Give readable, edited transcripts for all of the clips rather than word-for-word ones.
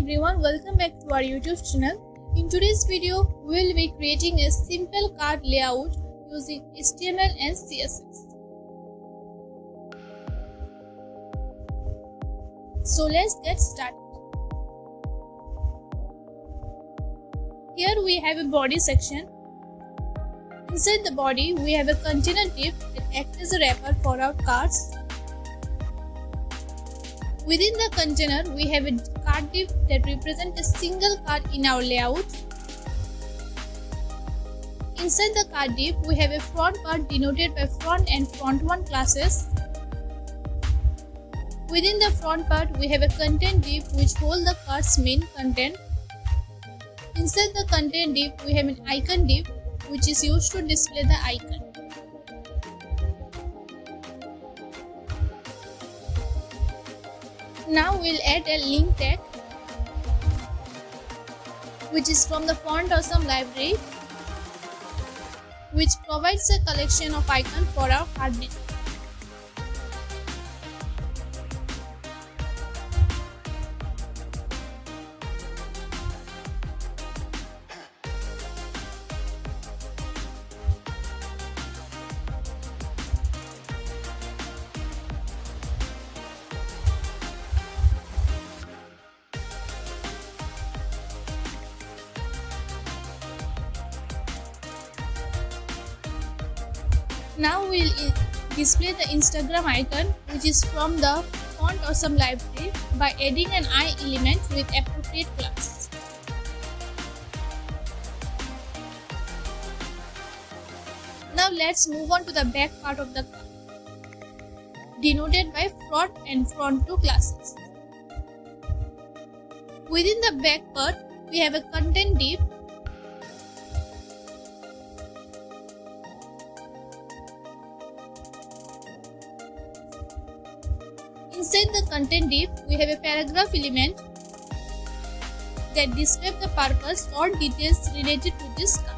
everyone, welcome back to our YouTube channel. In today's video, we will be creating a simple card layout using HTML and CSS. So let's get started. Here we have a body section. Inside the body, we have a container div that acts as a wrapper for our cards. Within the container, we have a card div that represents a single card in our layout. Inside the card div, we have a front part denoted by front and front1 classes. Within the front part, we have a content div which holds the card's main content. Inside the content div, we have an icon div which is used to display the icon. Now we'll add a link tag which is from the Font Awesome library, which provides a collection of icons for our card design. Now we'll display the Instagram icon which is from the Font Awesome library by adding an eye element with appropriate class. Now let's move on to the back part of the card, denoted by front and front2 classes. Within the back part, we have a content div . Inside the content div, we have a paragraph element that describes the purpose or details related to this card.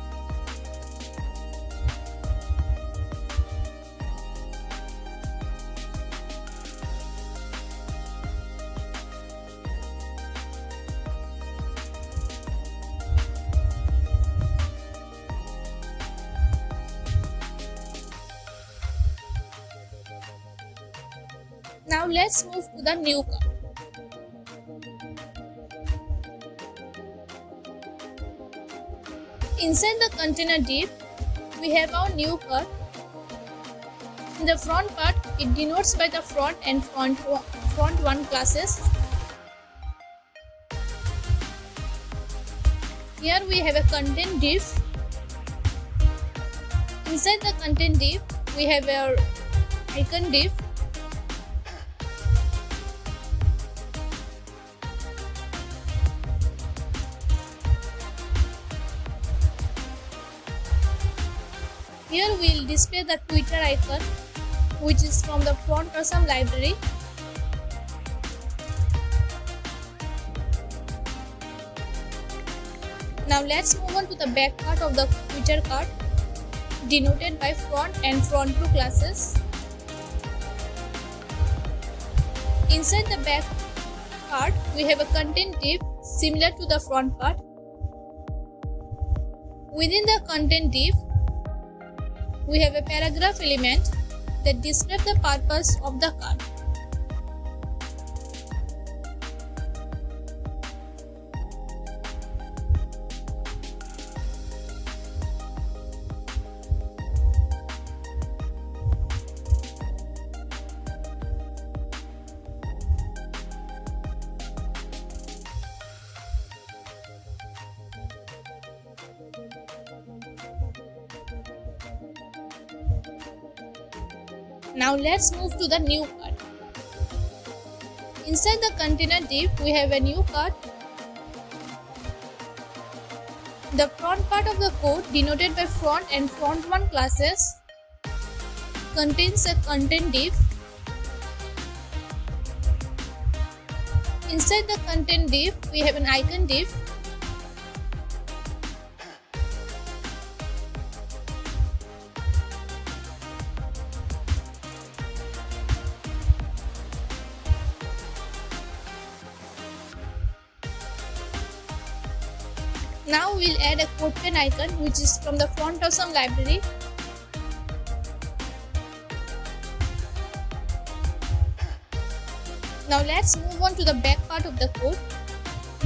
Now let's move to the new card. Inside the container div, we have our new card. In the front part, it denotes by the front and front1 classes. Here we have a content div. Inside the content div, we have our icon div. Here we will display the Twitter icon which is from the Font Awesome library. Now let's move on to the back part of the Twitter card, denoted by front and front2 classes. Inside the back part, we have a content div similar to the front part. Within the content div, we have a paragraph element that describes the purpose of the card. Now let's move to the new card. Inside the container div, we have a new card. The front part of the code, denoted by front and front1 classes, contains a content div. Inside the content div, we have an icon div. Now we'll add a code pen icon which is from the Font Awesome library. Now let's move on to the back part of the code,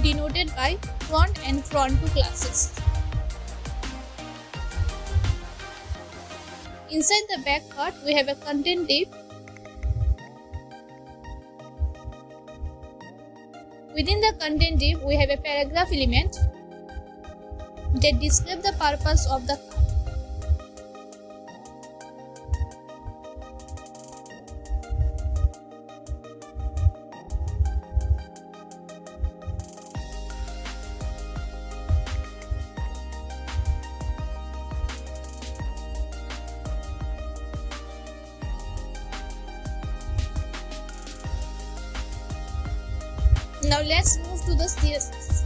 denoted by front and front2 classes. Inside the back part, we have a content div. Within the content div, we have a paragraph element that describes the purpose of the card. Now let's move to the CSS.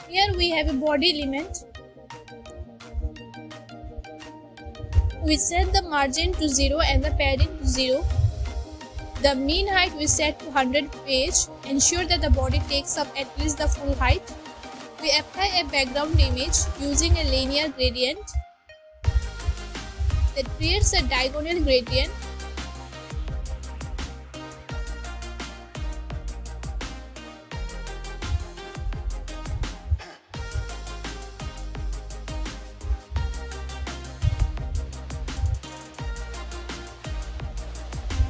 Here we have a body element. We set the margin to 0 and the padding to 0. The mean height we set to 100 page. Ensure that the body takes up at least the full height. We apply a background image using a linear gradient that creates a diagonal gradient.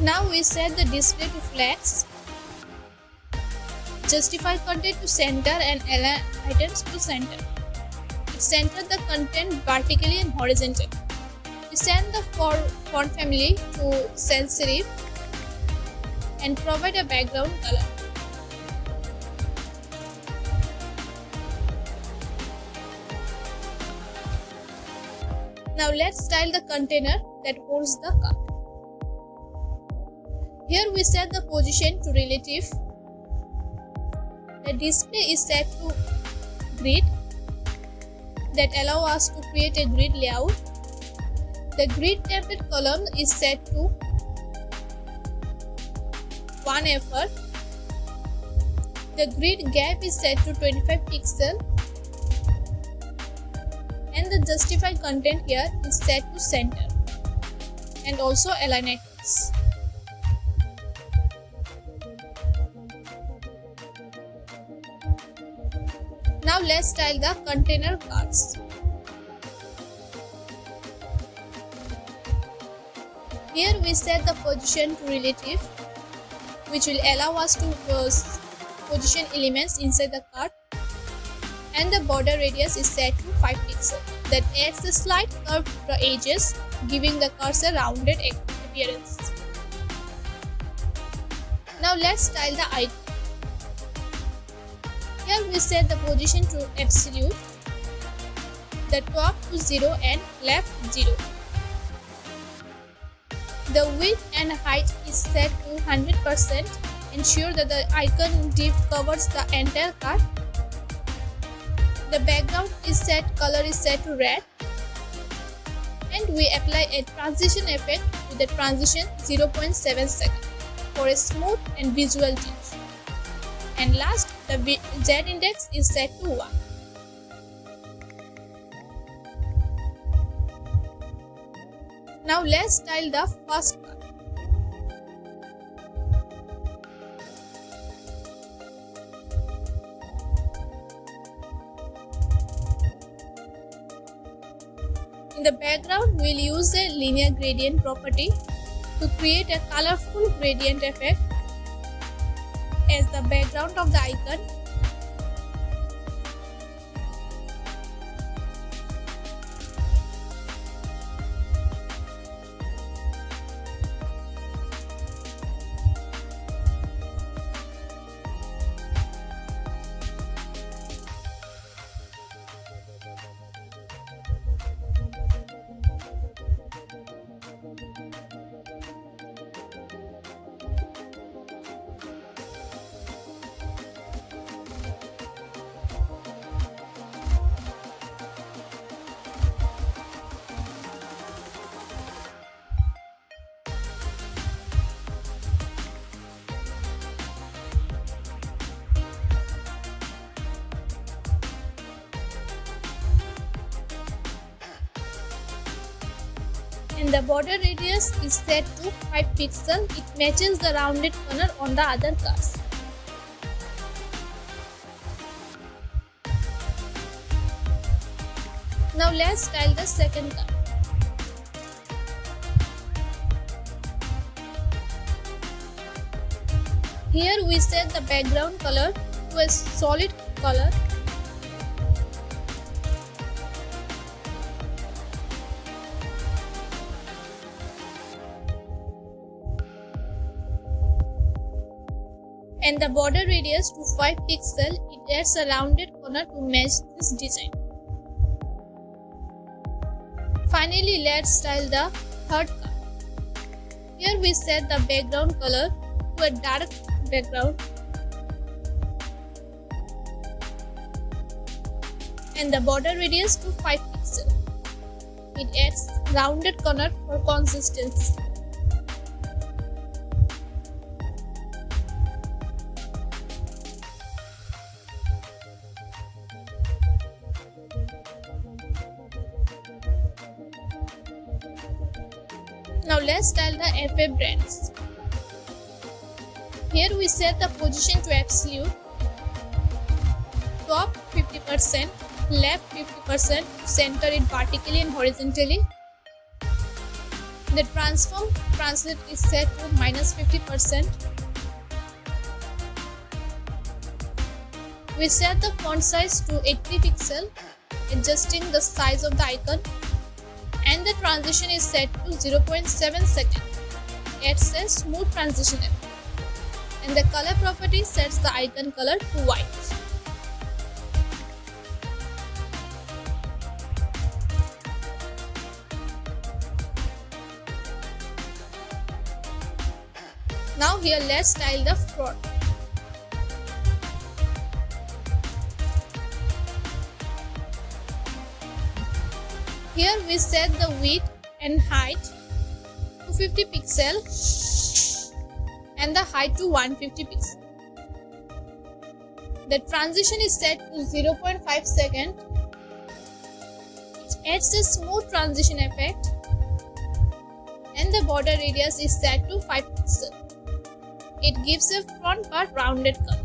Now we set the display to flags. Justify content to center and align items to center. Center the content vertically and horizontally. We send the font family to sans serif and provide a background color. Now let's style the container that holds the card. Here we set the position to relative. The display is set to grid that allow us to create a grid layout. The grid template column is set to 1 effort. The grid gap is set to 25 pixels. And the justify content here is set to center and also align items. Now let's style the container cards. Here we set the position to relative, which will allow us to position elements inside the card, and the border radius is set to 5 pixels. That adds a slight curve to the edges, giving the cursor rounded appearance. Now let's style the icon. Here we set the position to absolute, the top to 0 and left 0. The width and height is set to 100%. Ensure that the icon div covers the entire card. The background color is set to red. And we apply a transition effect with the transition 0.7 seconds for a smooth and visual change. And last, the Z index is set to 1. Now let's style the first card. In the background, we'll use a linear gradient property to create a colorful gradient effect as the background of the icon. and the border radius is set to 5 pixels. It matches the rounded corner on the other cars. Now let's style the second car. Here we set the background color to a solid color. And the border radius to 5 pixels. It adds a rounded corner to match this design. Finally, let's style the third car. Here we set the background color to a dark background and the border radius to 5 pixels. It adds rounded corner for consistency. Now let's style the FA brands. Here we set the position to absolute, top 50%, left 50%, center it vertically and horizontally. The transform translate is set to -50%. We set the font size to 80 pixels, adjusting the size of the icon, and the transition is set to 0.7 seconds. It's a smooth transition effect. And the color property sets the icon color to white. Now here let's style the front. Here we set the width and height to 50 pixels and the height to 150 pixels. The transition is set to 0.5 seconds. It adds a smooth transition effect and the border radius is set to 5 pixels. It gives a front part rounded color.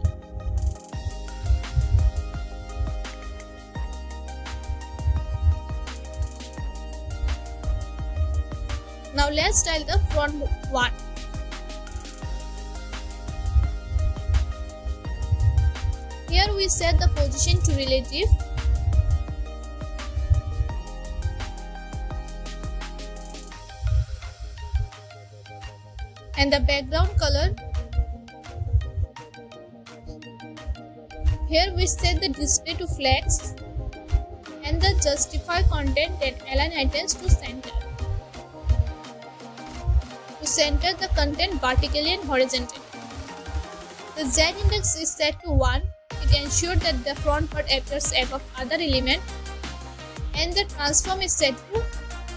Now let's style the front one. Here we set the position to relative. And the background color. Here we set the display to flex and the justify content and align items to center. To center the content vertically and horizontally. The Z index is set to 1. It ensures that the front part appears above other element, and the transform is set to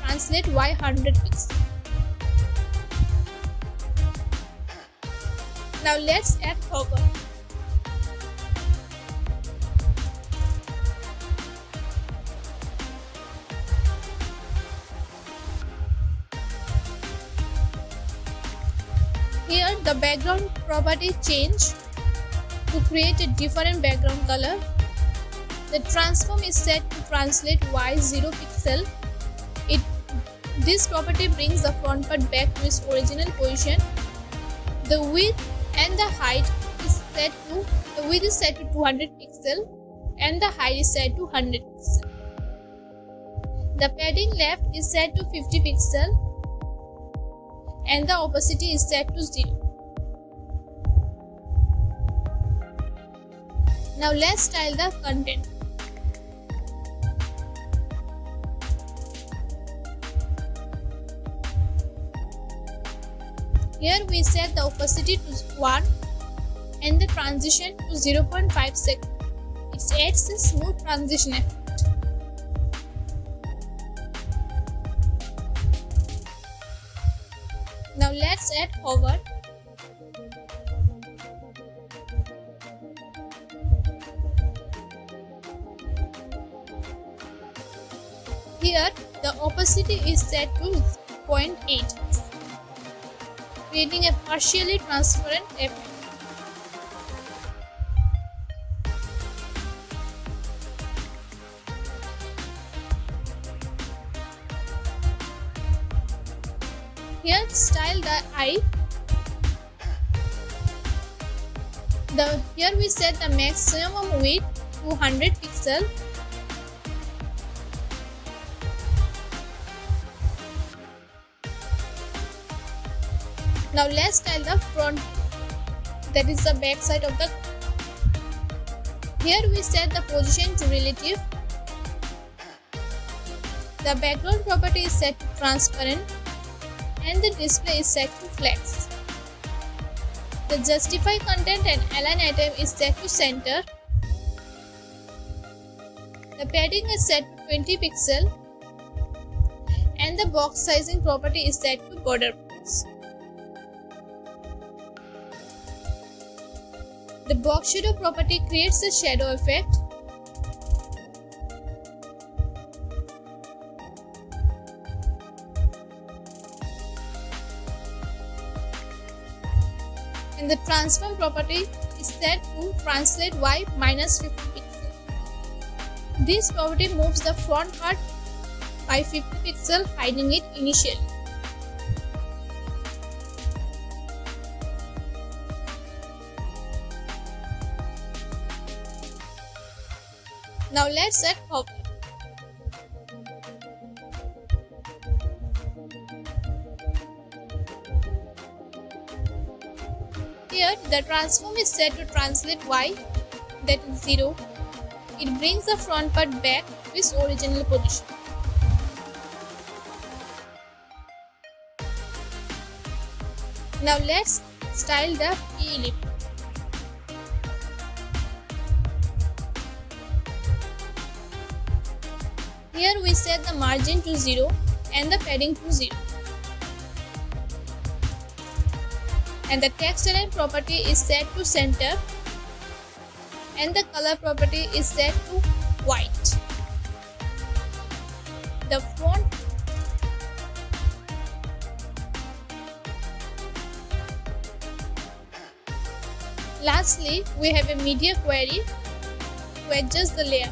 translate Y 100 pixels. Now let's add hover. Here the background property change to create a different background color. The transform is set to translate Y 0 pixel. This property brings the front part back to its original position. The width and the height is set to 200 pixel and the height is set to 100 pixel. The padding left is set to 50 pixel and the opacity is set to 0. Now let's style the content. Here we set the opacity to 1 and the transition to 0.5 seconds. It adds a smooth transition effect. Now let's add hover. Here the opacity is set to 0.8, creating a partially transparent effect. Here, style the eye. Here we set the maximum width to 100 pixels. Now let's style the front, that is the back side of the. Here we set the position to relative. The background property is set to transparent and the display is set to flex. The justify content and align item is set to center. The padding is set to 20 pixels and the box sizing property is set to border box. The box shadow property creates a shadow effect. And the transform property is set to translate y minus 50 pixels. This property moves the front part by 50 pixels, hiding it initially. Now let's set hover. Here the transform is set to translate y, that is 0. It brings the front part back to its original position. Now let's style the ellipse. Here we set the margin to 0 and the padding to 0. And the text align property is set to center and the color property is set to white. The font Lastly, we have a media query to adjust the layout.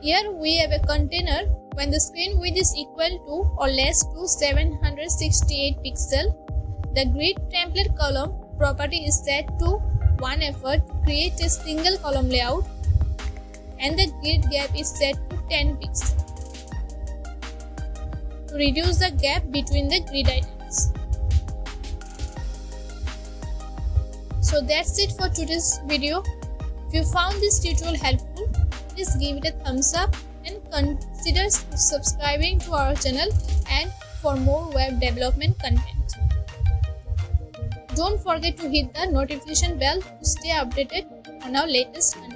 Here we have a container when the screen width is equal to or less to 768 pixels. The grid template column property is set to 1 effort to create a single column layout and the grid gap is set to 10 pixels to reduce the gap between the grid items. So that's it for today's video. If you found this tutorial helpful, please give it a thumbs up and consider subscribing to our channel and for more web development content. Don't forget to hit the notification bell to stay updated on our latest content.